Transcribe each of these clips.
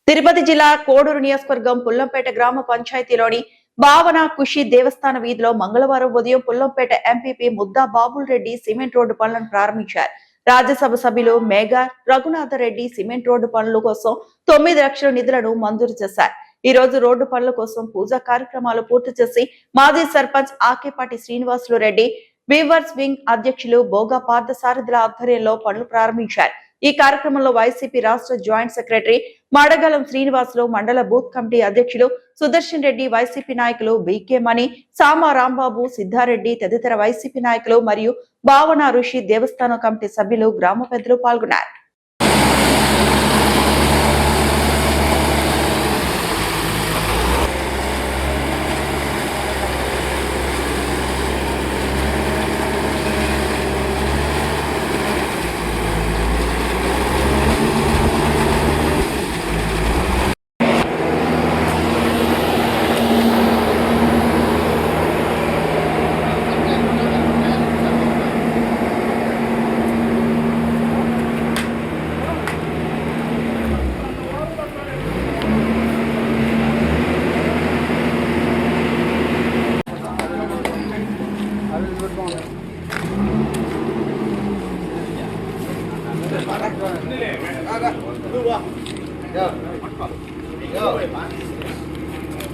తిరుపతి జిల్లా కోడూరు నియోజకవర్గం పుల్లంపేట గ్రామ పంచాయతీలోని భావన ఖుషి దేవస్థాన వీధిలో మంగళవారం ఉదయం Pullampet MPP Mudda Babul Reddy cement road పనులను ప్రారంభించారు. రాజ్యసభ సభ్యులు మేఘా రఘునాథ రెడ్డి సిమెంట్ రోడ్డు పనుల కోసం 9 లక్షల నిధులను మంజూరు చేశారు. ఈ రోజు రోడ్డు పనుల కోసం పూజా కార్యక్రమాలు పూర్తి చేసి మాజీ సర్పంచ్ ఆకేపాటి శ్రీనివాసులు రెడ్డి వీవర్స్ వింగ్ అధ్యక్షులు బోగా పార్థసారథుల ఆధ్వర్యంలో పనులు ప్రారంభించారు. ఈ కార్యక్రమంలో వైసీపీ రాష్ట్ర జాయింట్ సెక్రటరీ మడగలం శ్రీనివాసులు, మండల బూత్ కమిటీ అధ్యక్షులు సుదర్శన్ రెడ్డి, వైసీపీ నాయకులు బీకే మణి, సామా రాంబాబు, సిద్ధారెడ్డి తదితర వైసీపీ నాయకులు మరియు భావన ఋషి దేవస్థానం కమిటీ సభ్యులు, గ్రామ పెద్దలు పాల్గొన్నారు.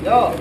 Yo.